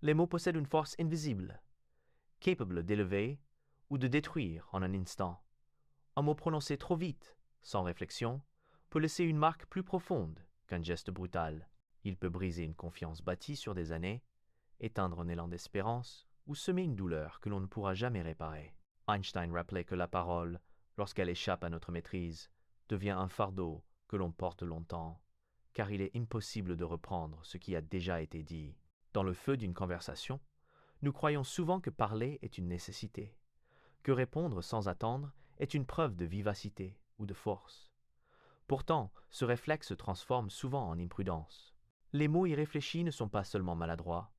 Les mots possèdent une force invisible, capable d'élever ou de détruire en un instant. Un mot prononcé trop vite, sans réflexion, peut laisser une marque plus profonde qu'un geste brutal. Il peut briser une confiance bâtie sur des années, éteindre un élan d'espérance ou semer une douleur que l'on ne pourra jamais réparer. Einstein rappelait que la parole, lorsqu'elle échappe à notre maîtrise, devient un fardeau que l'on porte longtemps, car il est impossible de reprendre ce qui a déjà été dit. Dans le feu d'une conversation, nous croyons souvent que parler est une nécessité, que répondre sans attendre est une preuve de vivacité ou de force. Pourtant, ce réflexe se transforme souvent en imprudence. Les mots irréfléchis ne sont pas seulement maladroits,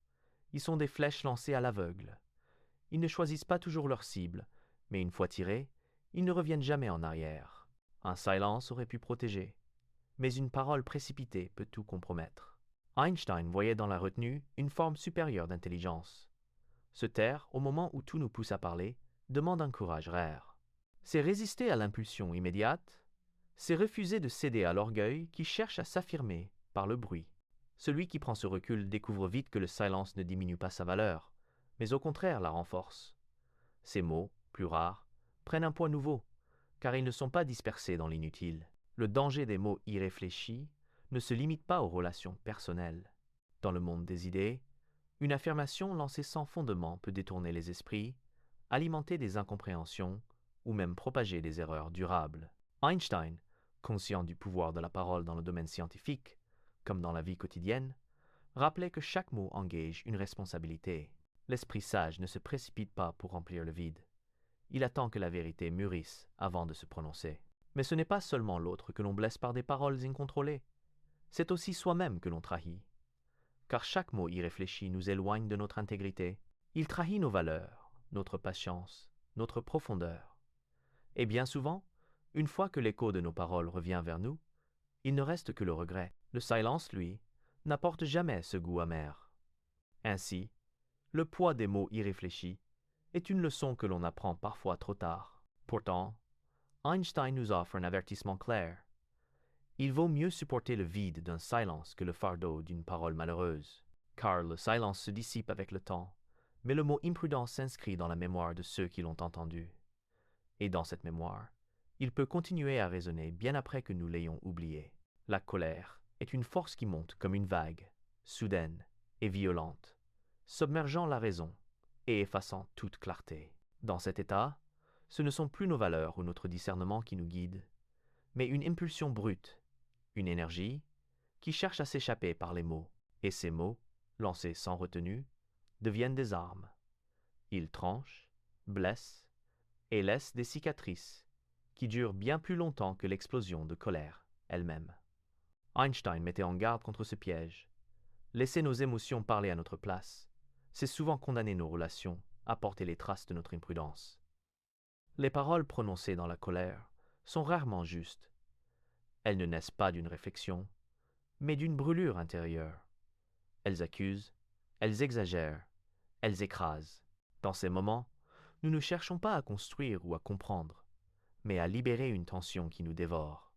ils sont des flèches lancées à l'aveugle. Ils ne choisissent pas toujours leur cible, mais une fois tirés, ils ne reviennent jamais en arrière. Un silence aurait pu protéger, mais une parole précipitée peut tout compromettre. Einstein voyait dans la retenue une forme supérieure d'intelligence. Se taire au moment où tout nous pousse à parler demande un courage rare. C'est résister à l'impulsion immédiate, c'est refuser de céder à l'orgueil qui cherche à s'affirmer par le bruit. Celui qui prend ce recul découvre vite que le silence ne diminue pas sa valeur, mais au contraire la renforce. Ces mots, plus rares, prennent un poids nouveau, car ils ne sont pas dispersés dans l'inutile. Le danger des mots irréfléchis ne se limite pas aux relations personnelles. Dans le monde des idées, une affirmation lancée sans fondement peut détourner les esprits, alimenter des incompréhensions ou même propager des erreurs durables. Einstein, conscient du pouvoir de la parole dans le domaine scientifique, comme dans la vie quotidienne, rappelait que chaque mot engage une responsabilité. L'esprit sage ne se précipite pas pour remplir le vide. Il attend que la vérité mûrisse avant de se prononcer. Mais ce n'est pas seulement l'autre que l'on blesse par des paroles incontrôlées. C'est aussi soi-même que l'on trahit. Car chaque mot irréfléchi nous éloigne de notre intégrité. Il trahit nos valeurs, notre patience, notre profondeur. Et bien souvent, une fois que l'écho de nos paroles revient vers nous, il ne reste que le regret. Le silence, lui, n'apporte jamais ce goût amer. Ainsi, le poids des mots irréfléchis est une leçon que l'on apprend parfois trop tard. Pourtant, Einstein nous offre un avertissement clair. Il vaut mieux supporter le vide d'un silence que le fardeau d'une parole malheureuse, car le silence se dissipe avec le temps, mais le mot imprudent s'inscrit dans la mémoire de ceux qui l'ont entendu. Et dans cette mémoire, il peut continuer à résonner bien après que nous l'ayons oublié. La colère est une force qui monte comme une vague, soudaine et violente, submergeant la raison et effaçant toute clarté. Dans cet état, ce ne sont plus nos valeurs ou notre discernement qui nous guident, mais une impulsion brute, une énergie qui cherche à s'échapper par les mots. Et ces mots, lancés sans retenue, deviennent des armes. Ils tranchent, blessent et laissent des cicatrices qui durent bien plus longtemps que l'explosion de colère elle-même. Einstein mettait en garde contre ce piège. Laisser nos émotions parler à notre place, c'est souvent condamner nos relations à porter les traces de notre imprudence. Les paroles prononcées dans la colère sont rarement justes. Elles ne naissent pas d'une réflexion, mais d'une brûlure intérieure. Elles accusent, elles exagèrent, elles écrasent. Dans ces moments, nous ne cherchons pas à construire ou à comprendre, mais à libérer une tension qui nous dévore.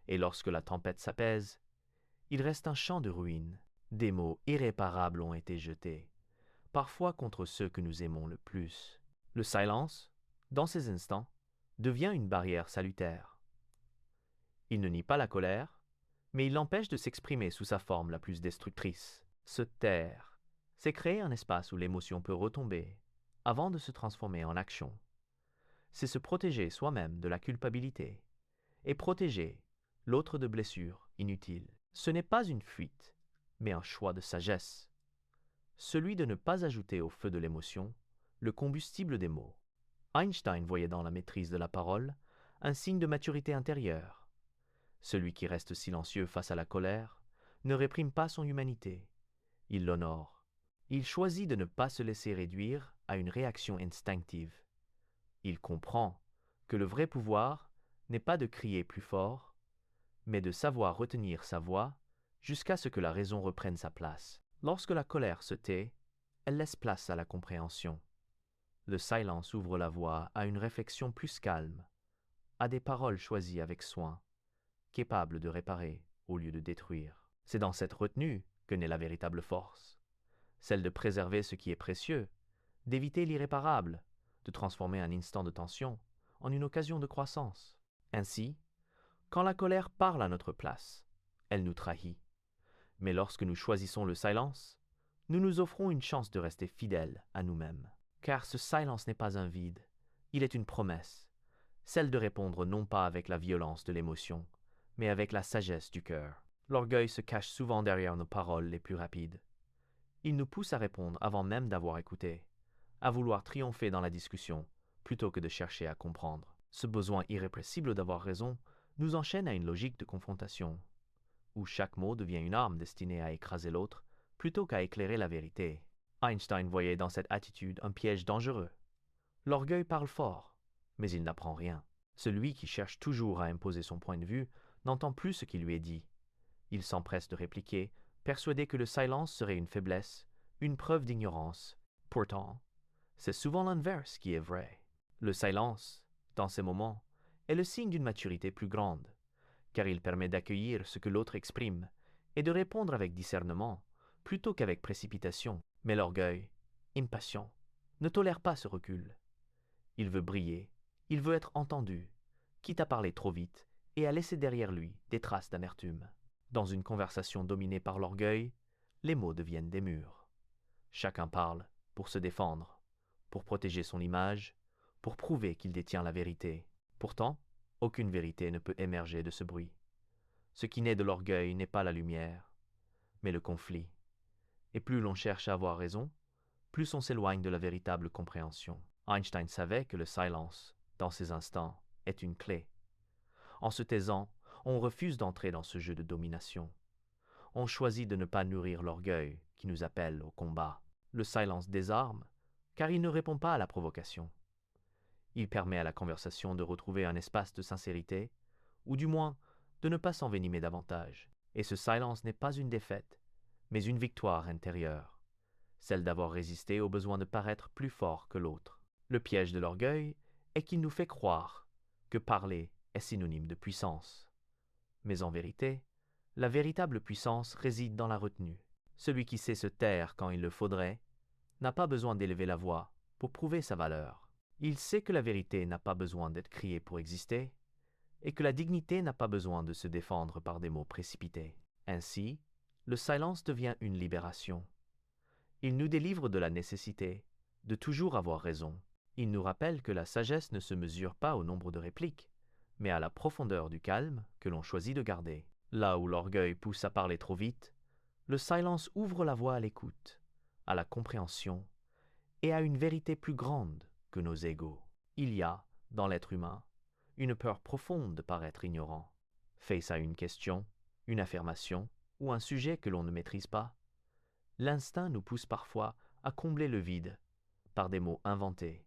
Et lorsque la tempête s'apaise, il reste un champ de ruines. Des mots irréparables ont été jetés, parfois contre ceux que nous aimons le plus. Le silence, dans ces instants, devient une barrière salutaire. Il ne nie pas la colère, mais il l'empêche de s'exprimer sous sa forme la plus destructrice. Se taire, c'est créer un espace où l'émotion peut retomber, avant de se transformer en action. C'est se protéger soi-même de la culpabilité, et protéger l'autre de blessures inutiles. Ce n'est pas une fuite, mais un choix de sagesse. Celui de ne pas ajouter au feu de l'émotion le combustible des mots. Einstein voyait dans la maîtrise de la parole un signe de maturité intérieure. Celui qui reste silencieux face à la colère ne réprime pas son humanité, il l'honore. Il choisit de ne pas se laisser réduire à une réaction instinctive. Il comprend que le vrai pouvoir n'est pas de crier plus fort, mais de savoir retenir sa voix jusqu'à ce que la raison reprenne sa place. Lorsque la colère se tait, elle laisse place à la compréhension. Le silence ouvre la voie à une réflexion plus calme, à des paroles choisies avec soin, capables de réparer au lieu de détruire. C'est dans cette retenue que naît la véritable force. celle de préserver ce qui est précieux, d'éviter l'irréparable, de transformer un instant de tension en une occasion de croissance. Ainsi, quand la colère parle à notre place, elle nous trahit. Mais lorsque nous choisissons le silence, nous nous offrons une chance de rester fidèles à nous-mêmes. Car ce silence n'est pas un vide, il est une promesse, celle de répondre non pas avec la violence de l'émotion, mais avec la sagesse du cœur. L'orgueil se cache souvent derrière nos paroles les plus rapides. Il nous pousse à répondre avant même d'avoir écouté, à vouloir triompher dans la discussion, plutôt que de chercher à comprendre. Ce besoin irrépressible d'avoir raison nous enchaîne à une logique de confrontation, où chaque mot devient une arme destinée à écraser l'autre, plutôt qu'à éclairer la vérité. Einstein voyait dans cette attitude un piège dangereux. L'orgueil parle fort, mais il n'apprend rien. Celui qui cherche toujours à imposer son point de vue n'entend plus ce qui lui est dit. Il s'empresse de répliquer, persuadé que le silence serait une faiblesse, une preuve d'ignorance. Pourtant, c'est souvent l'inverse qui est vrai. Le silence, dans ces moments, est le signe d'une maturité plus grande, car il permet d'accueillir ce que l'autre exprime et de répondre avec discernement, plutôt qu'avec précipitation. Mais l'orgueil, impatient, ne tolère pas ce recul. Il veut briller, il veut être entendu, quitte à parler trop vite et à laisser derrière lui des traces d'amertume. Dans une conversation dominée par l'orgueil, les mots deviennent des murs. Chacun parle pour se défendre, pour protéger son image, pour prouver qu'il détient la vérité. Pourtant, aucune vérité ne peut émerger de ce bruit. Ce qui naît de l'orgueil n'est pas la lumière, mais le conflit. Et plus l'on cherche à avoir raison, plus on s'éloigne de la véritable compréhension. Einstein savait que le silence, dans ces instants, est une clé. En se taisant, on refuse d'entrer dans ce jeu de domination. On choisit de ne pas nourrir l'orgueil qui nous appelle au combat. Le silence désarme, car il ne répond pas à la provocation. Il permet à la conversation de retrouver un espace de sincérité, ou du moins de ne pas s'envenimer davantage. Et ce silence n'est pas une défaite, mais une victoire intérieure, celle d'avoir résisté au besoin de paraître plus fort que l'autre. Le piège de l'orgueil est qu'il nous fait croire que parler est synonyme de puissance. Mais en vérité, la véritable puissance réside dans la retenue. Celui qui sait se taire quand il le faudrait n'a pas besoin d'élever la voix pour prouver sa valeur. Il sait que la vérité n'a pas besoin d'être criée pour exister et que la dignité n'a pas besoin de se défendre par des mots précipités. Ainsi, le silence devient une libération. Il nous délivre de la nécessité de toujours avoir raison. Il nous rappelle que la sagesse ne se mesure pas au nombre de répliques, mais à la profondeur du calme que l'on choisit de garder. Là où l'orgueil pousse à parler trop vite, le silence ouvre la voie à l'écoute, à la compréhension et à une vérité plus grande que nos égos. Il y a, dans l'être humain, une peur profonde de paraître ignorant. Face à une question, une affirmation ou un sujet que l'on ne maîtrise pas, l'instinct nous pousse parfois à combler le vide par des mots inventés,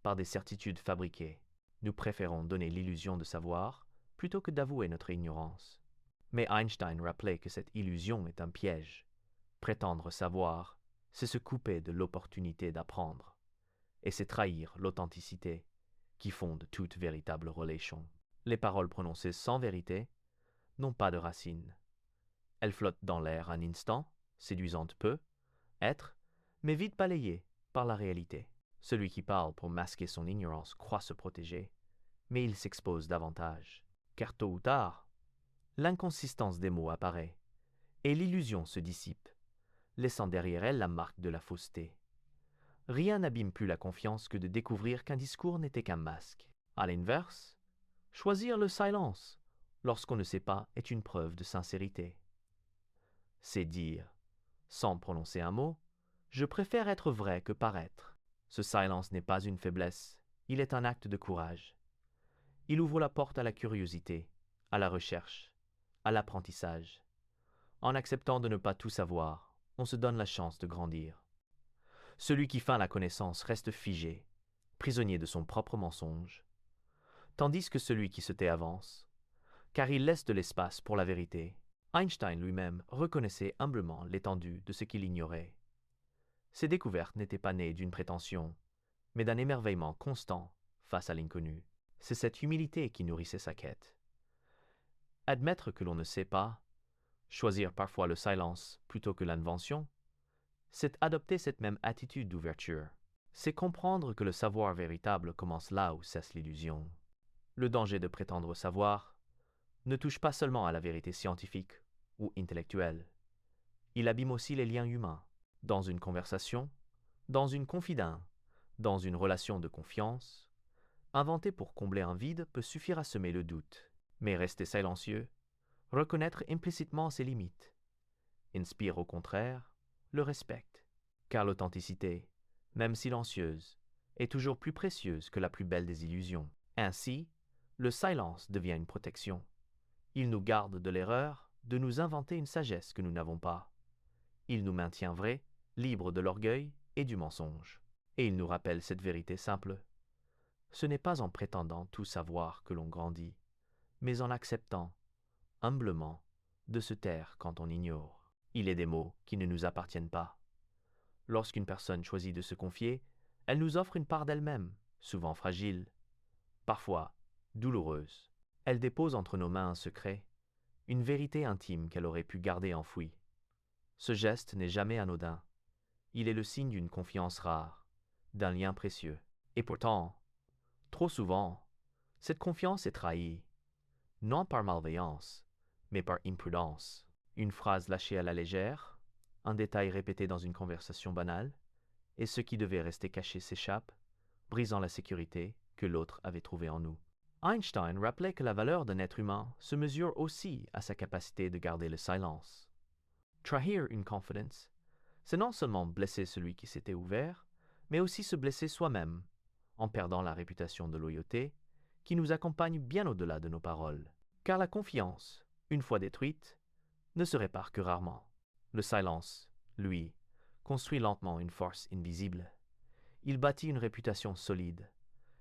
par des certitudes fabriquées. Nous préférons donner l'illusion de savoir plutôt que d'avouer notre ignorance. Mais Einstein rappelait que cette illusion est un piège. Prétendre savoir, c'est se couper de l'opportunité d'apprendre, et c'est trahir l'authenticité qui fonde toute véritable relation. Les paroles prononcées sans vérité n'ont pas de racines. Elles flottent dans l'air un instant, séduisantes peu, être, mais vite balayées par la réalité. Celui qui parle pour masquer son ignorance croit se protéger, mais il s'expose davantage. Car tôt ou tard, l'inconsistance des mots apparaît, et l'illusion se dissipe, laissant derrière elle la marque de la fausseté. Rien n'abîme plus la confiance que de découvrir qu'un discours n'était qu'un masque. À l'inverse, choisir le silence lorsqu'on ne sait pas est une preuve de sincérité. C'est dire, sans prononcer un mot, je préfère être vrai que paraître. Ce silence n'est pas une faiblesse, il est un acte de courage. Il ouvre la porte à la curiosité, à la recherche, à l'apprentissage. En acceptant de ne pas tout savoir, on se donne la chance de grandir. Celui qui feint la connaissance reste figé, prisonnier de son propre mensonge, tandis que celui qui se tait avance, car il laisse de l'espace pour la vérité. Einstein lui-même reconnaissait humblement l'étendue de ce qu'il ignorait. Ses découvertes n'étaient pas nées d'une prétention, mais d'un émerveillement constant face à l'inconnu. C'est cette humilité qui nourrissait sa quête. Admettre que l'on ne sait pas, choisir parfois le silence plutôt que l'invention, C'est adopter cette même attitude d'ouverture. C'est comprendre que le savoir véritable commence là où cesse l'illusion. Le danger de prétendre savoir ne touche pas seulement à la vérité scientifique ou intellectuelle. Il abîme aussi les liens humains. Dans une conversation, dans une confidence, dans une relation de confiance, inventer pour combler un vide peut suffire à semer le doute. Mais rester silencieux, reconnaître implicitement ses limites, inspire au contraire le respect. Car l'authenticité, même silencieuse, est toujours plus précieuse que la plus belle des illusions. Ainsi, le silence devient une protection. Il nous garde de l'erreur de nous inventer une sagesse que nous n'avons pas. Il nous maintient vrais, libres de l'orgueil et du mensonge. Et il nous rappelle cette vérité simple. Ce n'est pas en prétendant tout savoir que l'on grandit, mais en acceptant, humblement, de se taire quand on ignore. Il est des mots qui ne nous appartiennent pas. Lorsqu'une personne choisit de se confier, elle nous offre une part d'elle-même, souvent fragile, parfois douloureuse. Elle dépose entre nos mains un secret, une vérité intime qu'elle aurait pu garder enfouie. Ce geste n'est jamais anodin. Il est le signe d'une confiance rare, d'un lien précieux. Et pourtant, trop souvent, cette confiance est trahie, non par malveillance, mais par imprudence. Une phrase lâchée à la légère, un détail répété dans une conversation banale, et ce qui devait rester caché s'échappe, brisant la sécurité que l'autre avait trouvée en nous. Einstein rappelait que la valeur d'un être humain se mesure aussi à sa capacité de garder le silence. Trahir une confidence, c'est non seulement blesser celui qui s'était ouvert, mais aussi se blesser soi-même, en perdant la réputation de loyauté qui nous accompagne bien au-delà de nos paroles. Car la confiance, une fois détruite, ne se répare que rarement. Le silence, lui, construit lentement une force invisible. Il bâtit une réputation solide,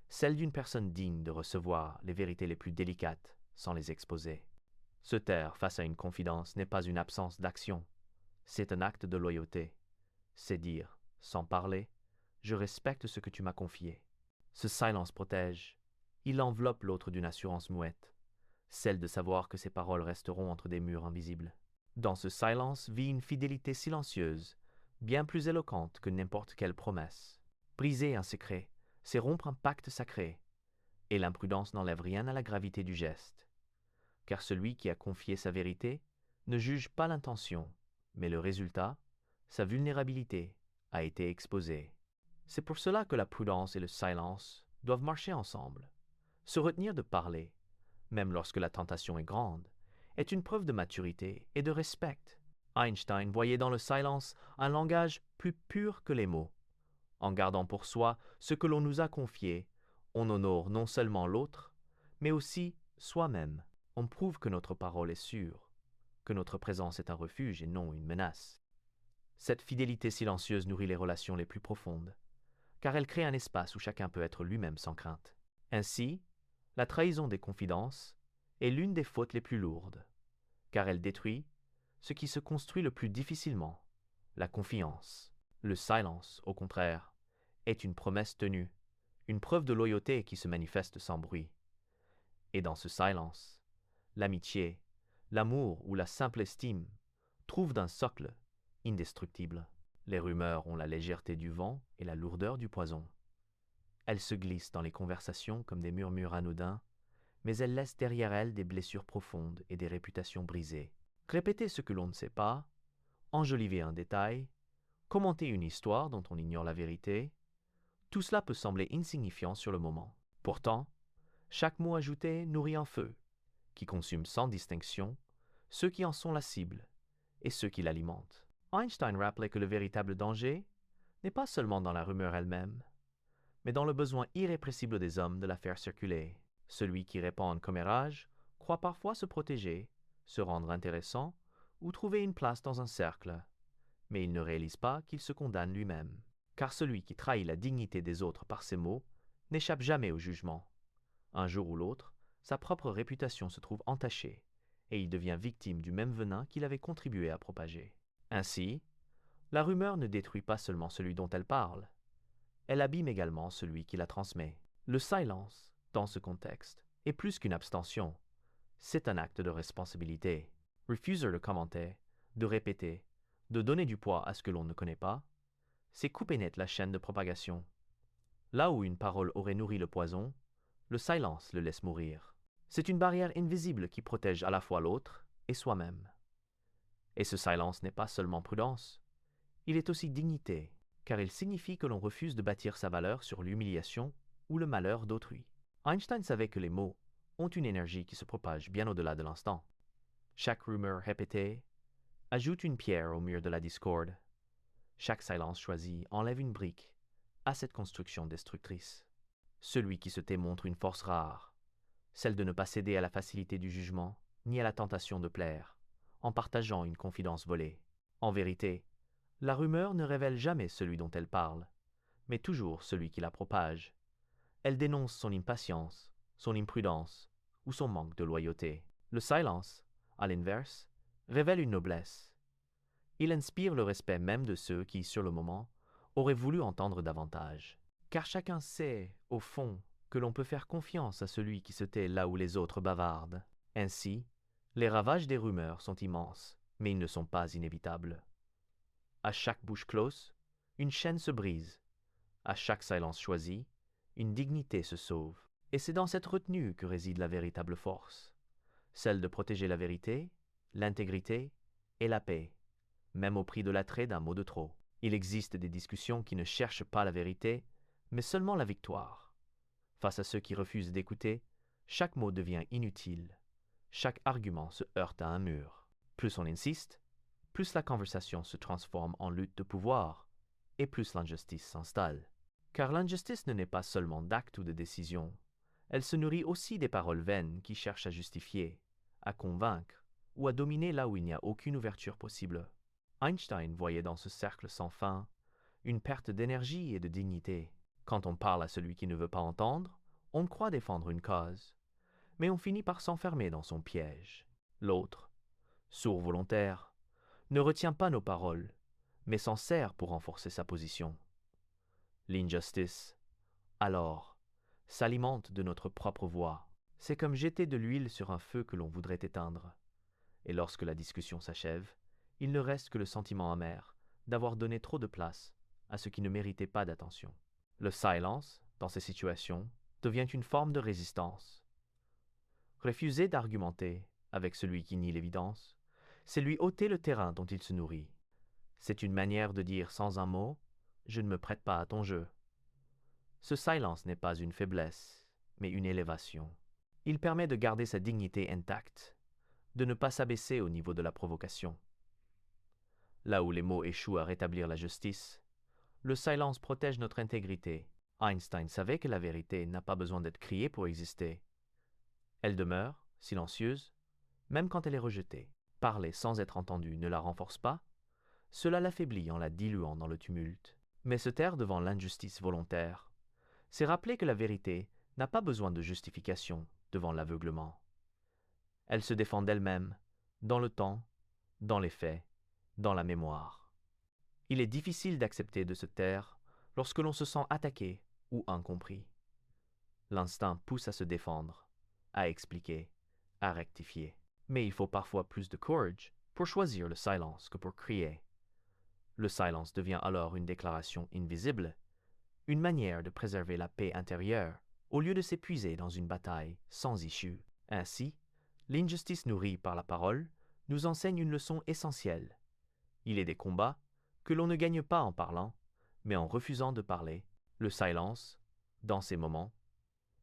celle d'une personne digne de recevoir les vérités les plus délicates sans les exposer. Se taire face à une confidence n'est pas une absence d'action, c'est un acte de loyauté. C'est dire, sans parler, je respecte ce que tu m'as confié. Ce silence protège. Il enveloppe l'autre d'une assurance muette, celle de savoir que ses paroles resteront entre des murs invisibles. Dans ce silence vit une fidélité silencieuse, bien plus éloquente que n'importe quelle promesse. Briser un secret, c'est rompre un pacte sacré, et l'imprudence n'enlève rien à la gravité du geste. Car celui qui a confié sa vérité ne juge pas l'intention, mais le résultat, sa vulnérabilité, a été exposée. C'est pour cela que la prudence et le silence doivent marcher ensemble. Se retenir de parler, même lorsque la tentation est grande, est une preuve de maturité et de respect. Einstein voyait dans le silence un langage plus pur que les mots. En gardant pour soi ce que l'on nous a confié, on honore non seulement l'autre, mais aussi soi-même. On prouve que notre parole est sûre, que notre présence est un refuge et non une menace. Cette fidélité silencieuse nourrit les relations les plus profondes, car elle crée un espace où chacun peut être lui-même sans crainte. Ainsi, la trahison des confidences est l'une des fautes les plus lourdes, car elle détruit ce qui se construit le plus difficilement, la confiance. Le silence, au contraire, est une promesse tenue, une preuve de loyauté qui se manifeste sans bruit. Et dans ce silence, l'amitié, l'amour ou la simple estime trouvent un socle indestructible. Les rumeurs ont la légèreté du vent et la lourdeur du poison. Elles se glissent dans les conversations comme des murmures anodins, mais elles laissent derrière elles des blessures profondes et des réputations brisées. Répéter ce que l'on ne sait pas, enjoliver un détail, commenter une histoire dont on ignore la vérité, tout cela peut sembler insignifiant sur le moment. Pourtant, chaque mot ajouté nourrit un feu, qui consume sans distinction ceux qui en sont la cible et ceux qui l'alimentent. Einstein rappelait que le véritable danger n'est pas seulement dans la rumeur elle-même, mais dans le besoin irrépressible des hommes de la faire circuler. Celui qui répand un commérage croit parfois se protéger, se rendre intéressant ou trouver une place dans un cercle, mais il ne réalise pas qu'il se condamne lui-même. Car celui qui trahit la dignité des autres par ses mots n'échappe jamais au jugement. Un jour ou l'autre, sa propre réputation se trouve entachée, et il devient victime du même venin qu'il avait contribué à propager. Ainsi, la rumeur ne détruit pas seulement celui dont elle parle, elle abîme également celui qui la transmet. Le silence, dans ce contexte, est plus qu'une abstention, c'est un acte de responsabilité. Refuser de commenter, de répéter, De donner du poids à ce que l'on ne connaît pas, c'est couper net la chaîne de propagation. Là où une parole aurait nourri le poison, le silence le laisse mourir. C'est une barrière invisible qui protège à la fois l'autre et soi-même. Et ce silence n'est pas seulement prudence, il est aussi dignité, car il signifie que l'on refuse de bâtir sa valeur sur l'humiliation ou le malheur d'autrui. Einstein savait que les mots ont une énergie qui se propage bien au-delà de l'instant. Chaque rumeur répétée ajoute une pierre au mur de la discorde. Chaque silence choisi enlève une brique à cette construction destructrice. Celui qui se tait montre une force rare, celle de ne pas céder à la facilité du jugement ni à la tentation de plaire, en partageant une confidence volée. En vérité, la rumeur ne révèle jamais celui dont elle parle, mais toujours celui qui la propage. Elle dénonce son impatience, son imprudence ou son manque de loyauté. Le silence, à l'inverse, révèle une noblesse. Il inspire le respect même de ceux qui, sur le moment, auraient voulu entendre davantage. Car chacun sait, au fond, que l'on peut faire confiance à celui qui se tait là où les autres bavardent. Ainsi, les ravages des rumeurs sont immenses, mais ils ne sont pas inévitables. À chaque bouche close, une chaîne se brise. À chaque silence choisi, une dignité se sauve. Et c'est dans cette retenue que réside la véritable force, celle de protéger la vérité, l'intégrité et la paix, même au prix de l'attrait d'un mot de trop. Il existe des discussions qui ne cherchent pas la vérité, mais seulement la victoire. Face à ceux qui refusent d'écouter, chaque mot devient inutile. Chaque argument se heurte à un mur. Plus on insiste, plus la conversation se transforme en lutte de pouvoir, et plus l'injustice s'installe. Car l'injustice ne naît pas seulement d'actes ou de décisions, elle se nourrit aussi des paroles vaines qui cherchent à justifier, à convaincre ou à dominer là où il n'y a aucune ouverture possible. Einstein voyait dans ce cercle sans fin une perte d'énergie et de dignité. Quand on parle à celui qui ne veut pas entendre, on croit défendre une cause, mais on finit par s'enfermer dans son piège. L'autre, sourd volontaire, ne retient pas nos paroles, mais s'en sert pour renforcer sa position. L'injustice, alors, s'alimente de notre propre voix. C'est comme jeter de l'huile sur un feu que l'on voudrait éteindre. Et lorsque la discussion s'achève, il ne reste que le sentiment amer d'avoir donné trop de place à ce qui ne méritait pas d'attention. Le silence, dans ces situations, devient une forme de résistance. Refuser d'argumenter avec celui qui nie l'évidence, c'est lui ôter le terrain dont il se nourrit. C'est une manière de dire sans un mot « je ne me prête pas à ton jeu ». Ce silence n'est pas une faiblesse, mais une élévation. Il permet de garder sa dignité intacte, de ne pas s'abaisser au niveau de la provocation. Là où les mots échouent à rétablir la justice, le silence protège notre intégrité. Einstein savait que la vérité n'a pas besoin d'être criée pour exister. Elle demeure, silencieuse, même quand elle est rejetée. Parler sans être entendu ne la renforce pas, cela l'affaiblit en la diluant dans le tumulte. Mais se taire devant l'injustice volontaire, c'est rappeler que la vérité n'a pas besoin de justification devant l'aveuglement. Elle se défend d'elle-même, dans le temps, dans les faits, dans la mémoire. Il est difficile d'accepter de se taire lorsque l'on se sent attaqué ou incompris. L'instinct pousse à se défendre, à expliquer, à rectifier. Mais il faut parfois plus de courage pour choisir le silence que pour crier. Le silence devient alors une déclaration invisible, une manière de préserver la paix intérieure, au lieu de s'épuiser dans une bataille sans issue. Ainsi, l'injustice nourrie par la parole nous enseigne une leçon essentielle. Il est des combats que l'on ne gagne pas en parlant, mais en refusant de parler. Le silence, dans ces moments,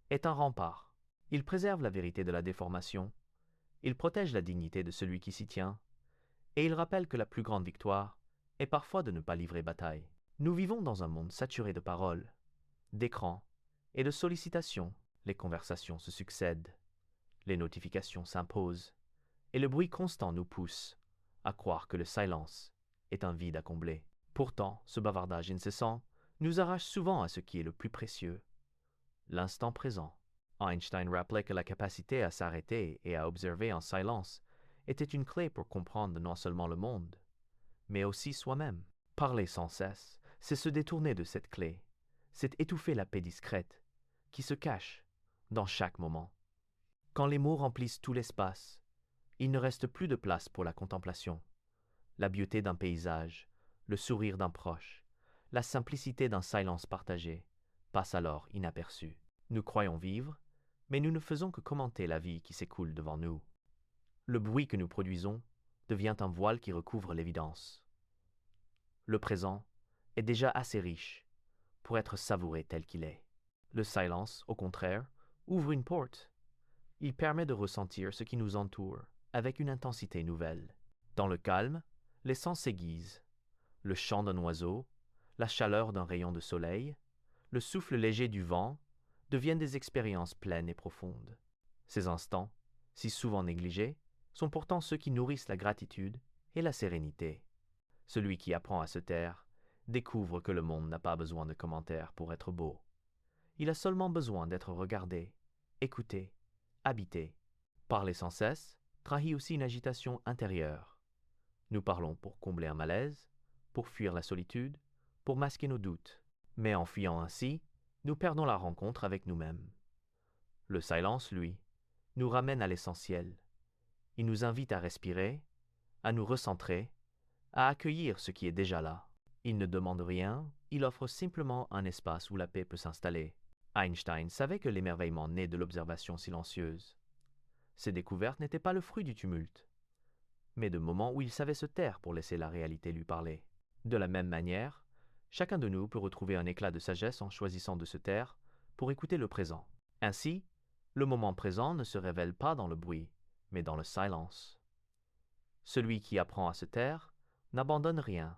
est un rempart. Il préserve la vérité de la déformation, il protège la dignité de celui qui s'y tient, et il rappelle que la plus grande victoire est parfois de ne pas livrer bataille. Nous vivons dans un monde saturé de paroles, d'écrans et de sollicitations. Les conversations se succèdent, les notifications s'imposent, et le bruit constant nous pousse à croire que le silence est un vide à combler. Pourtant, ce bavardage incessant nous arrache souvent à ce qui est le plus précieux, l'instant présent. Einstein rappelait que la capacité à s'arrêter et à observer en silence était une clé pour comprendre non seulement le monde, mais aussi soi-même. Parler sans cesse, c'est se détourner de cette clé, c'est étouffer la paix discrète qui se cache dans chaque moment. Quand les mots remplissent tout l'espace, il ne reste plus de place pour la contemplation, la beauté d'un paysage, le sourire d'un proche, la simplicité d'un silence partagé, passent alors inaperçus. Nous croyons vivre, mais nous ne faisons que commenter la vie qui s'écoule devant nous. Le bruit que nous produisons devient un voile qui recouvre l'évidence. Le présent est déjà assez riche pour être savouré tel qu'il est. Le silence, au contraire, ouvre une porte. Il permet de ressentir ce qui nous entoure avec une intensité nouvelle. Dans le calme, les sens s'aiguisent. Le chant d'un oiseau, la chaleur d'un rayon de soleil, le souffle léger du vent deviennent des expériences pleines et profondes. Ces instants, si souvent négligés, sont pourtant ceux qui nourrissent la gratitude et la sérénité. Celui qui apprend à se taire découvre que le monde n'a pas besoin de commentaires pour être beau. Il a seulement besoin d'être regardé, écouté, habité. Parler sans cesse trahit aussi une agitation intérieure. Nous parlons pour combler un malaise, pour fuir la solitude, pour masquer nos doutes. Mais en fuyant ainsi, nous perdons la rencontre avec nous-mêmes. Le silence, lui, nous ramène à l'essentiel. Il nous invite à respirer, à nous recentrer, à accueillir ce qui est déjà là. Il ne demande rien, il offre simplement un espace où la paix peut s'installer. Einstein savait que l'émerveillement naît de l'observation silencieuse. Ses découvertes n'étaient pas le fruit du tumulte, mais de moments où il savait se taire pour laisser la réalité lui parler. De la même manière, chacun de nous peut retrouver un éclat de sagesse en choisissant de se taire pour écouter le présent. Ainsi, le moment présent ne se révèle pas dans le bruit, mais dans le silence. Celui qui apprend à se taire n'abandonne rien.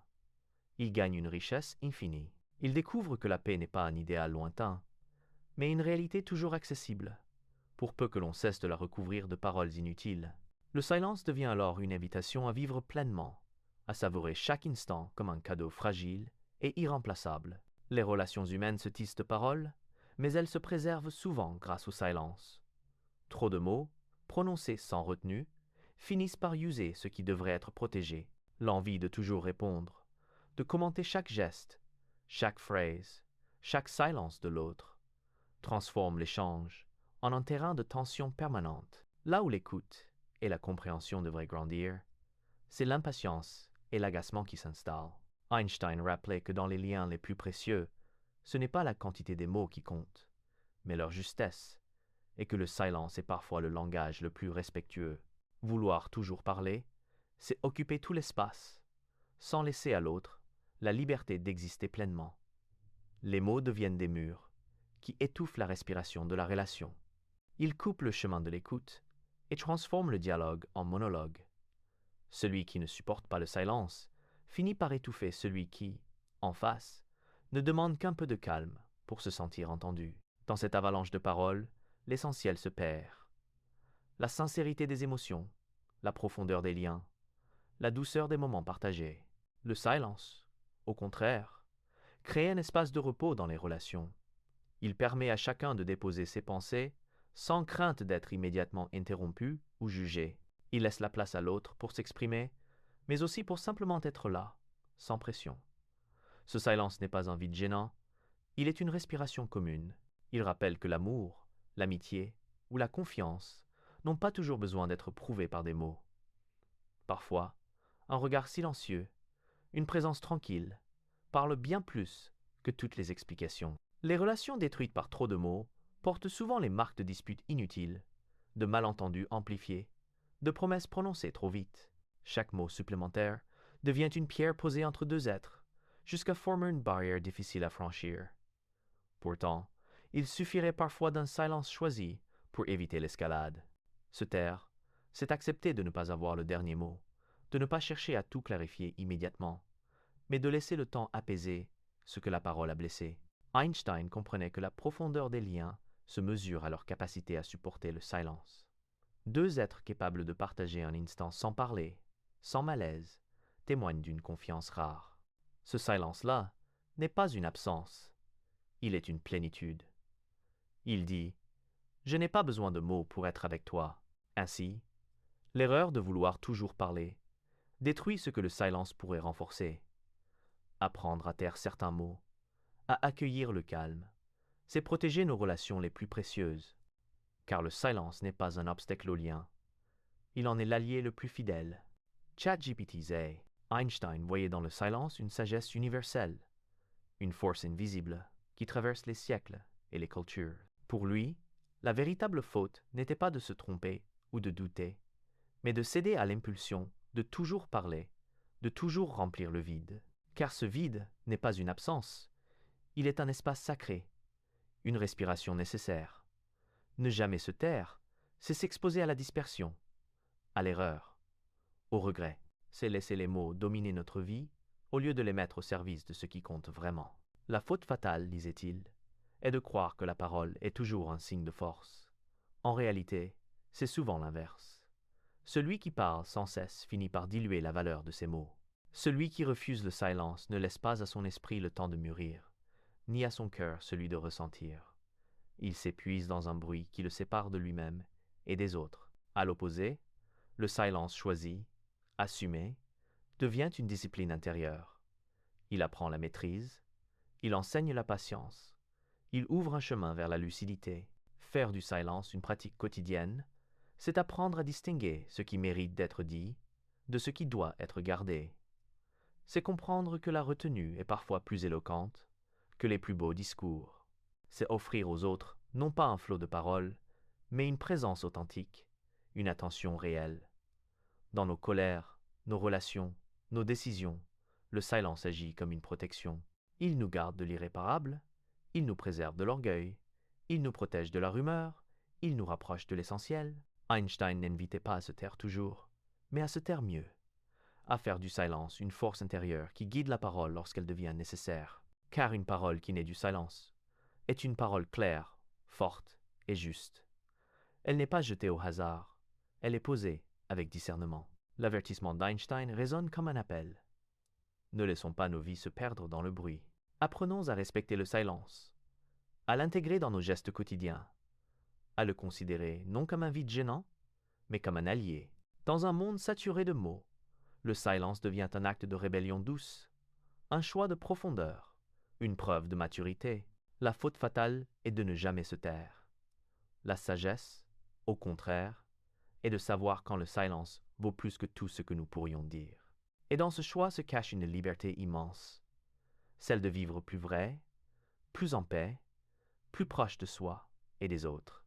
Il gagne une richesse infinie. Il découvre que la paix n'est pas un idéal lointain, mais une réalité toujours accessible, pour peu que l'on cesse de la recouvrir de paroles inutiles. Le silence devient alors une invitation à vivre pleinement, à savourer chaque instant comme un cadeau fragile et irremplaçable. Les relations humaines se tissent de paroles, mais elles se préservent souvent grâce au silence. Trop de mots, prononcés sans retenue, finissent par user ce qui devrait être protégé. L'envie de toujours répondre, de commenter chaque geste, chaque phrase, chaque silence de l'autre, transforme l'échange en un terrain de tension permanente. Là où l'écoute et la compréhension devraient grandir, c'est l'impatience et l'agacement qui s'installent. Einstein rappelait que dans les liens les plus précieux, ce n'est pas la quantité des mots qui compte, mais leur justesse, et que le silence est parfois le langage le plus respectueux. Vouloir toujours parler, c'est occuper tout l'espace, sans laisser à l'autre la liberté d'exister pleinement. Les mots deviennent des murs qui étouffent la respiration de la relation. Ils coupent le chemin de l'écoute et transforment le dialogue en monologue. Celui qui ne supporte pas le silence finit par étouffer celui qui, en face, ne demande qu'un peu de calme pour se sentir entendu. Dans cette avalanche de paroles, l'essentiel se perd. La sincérité des émotions, la profondeur des liens, la douceur des moments partagés. Le silence, au contraire, crée un espace de repos dans les relations. Il permet à chacun de déposer ses pensées sans crainte d'être immédiatement interrompu ou jugé. Il laisse la place à l'autre pour s'exprimer, mais aussi pour simplement être là, sans pression. Ce silence n'est pas un vide gênant, il est une respiration commune. Il rappelle que l'amour, l'amitié ou la confiance n'ont pas toujours besoin d'être prouvés par des mots. Parfois, un regard silencieux, une présence tranquille, parlent bien plus que toutes les explications. Les relations détruites par trop de mots portent souvent les marques de disputes inutiles, de malentendus amplifiés, de promesses prononcées trop vite. Chaque mot supplémentaire devient une pierre posée entre deux êtres, jusqu'à former une barrière difficile à franchir. Pourtant, il suffirait parfois d'un silence choisi pour éviter l'escalade. Se taire, c'est accepter de ne pas avoir le dernier mot, de ne pas chercher à tout clarifier immédiatement, mais de laisser le temps apaiser ce que la parole a blessé. Einstein comprenait que la profondeur des liens se mesure à leur capacité à supporter le silence. Deux êtres capables de partager un instant sans parler, sans malaise, témoignent d'une confiance rare. Ce silence-là n'est pas une absence, il est une plénitude. Il dit « Je n'ai pas besoin de mots pour être avec toi ». Ainsi, l'erreur de vouloir toujours parler détruit ce que le silence pourrait renforcer. Apprendre à taire certains mots, à accueillir le calme, c'est protéger nos relations les plus précieuses, car le silence n'est pas un obstacle au lien, il en est l'allié le plus fidèle. ChatGPT disait Einstein voyait dans le silence une sagesse universelle, une force invisible qui traverse les siècles et les cultures. Pour lui, la véritable faute n'était pas de se tromper ou de douter, mais de céder à l'impulsion de toujours parler, de toujours remplir le vide. Car ce vide n'est pas une absence, il est un espace sacré, une respiration nécessaire. Ne jamais se taire, c'est s'exposer à la dispersion, à l'erreur, au regret. C'est laisser les mots dominer notre vie au lieu de les mettre au service de ce qui compte vraiment. La faute fatale, disait-il, est de croire que la parole est toujours un signe de force. En réalité, c'est souvent l'inverse. Celui qui parle sans cesse finit par diluer la valeur de ses mots. Celui qui refuse le silence ne laisse pas à son esprit le temps de mûrir, ni à son cœur celui de ressentir. Il s'épuise dans un bruit qui le sépare de lui-même et des autres. À l'opposé, le silence choisi, assumé, devient une discipline intérieure. Il apprend la maîtrise, il enseigne la patience, il ouvre un chemin vers la lucidité. Faire du silence une pratique quotidienne, c'est apprendre à distinguer ce qui mérite d'être dit de ce qui doit être gardé. C'est comprendre que la retenue est parfois plus éloquente que les plus beaux discours. C'est offrir aux autres non pas un flot de paroles, mais une présence authentique, une attention réelle. Dans nos colères, nos relations, nos décisions, le silence agit comme une protection. Il nous garde de l'irréparable, il nous préserve de l'orgueil, il nous protège de la rumeur, il nous rapproche de l'essentiel. Einstein n'invitait pas à se taire toujours, mais à se taire mieux, à faire du silence une force intérieure qui guide la parole lorsqu'elle devient nécessaire. Car une parole qui naît du silence est une parole claire, forte et juste. Elle n'est pas jetée au hasard, elle est posée avec discernement. L'avertissement d'Einstein résonne comme un appel. Ne laissons pas nos vies se perdre dans le bruit. Apprenons à respecter le silence, à l'intégrer dans nos gestes quotidiens, à le considérer non comme un vide gênant, mais comme un allié. Dans un monde saturé de mots, le silence devient un acte de rébellion douce, un choix de profondeur, une preuve de maturité. La faute fatale est de ne jamais se taire. La sagesse, au contraire, est de savoir quand le silence vaut plus que tout ce que nous pourrions dire. Et dans ce choix se cache une liberté immense, celle de vivre plus vrai, plus en paix, plus proche de soi et des autres.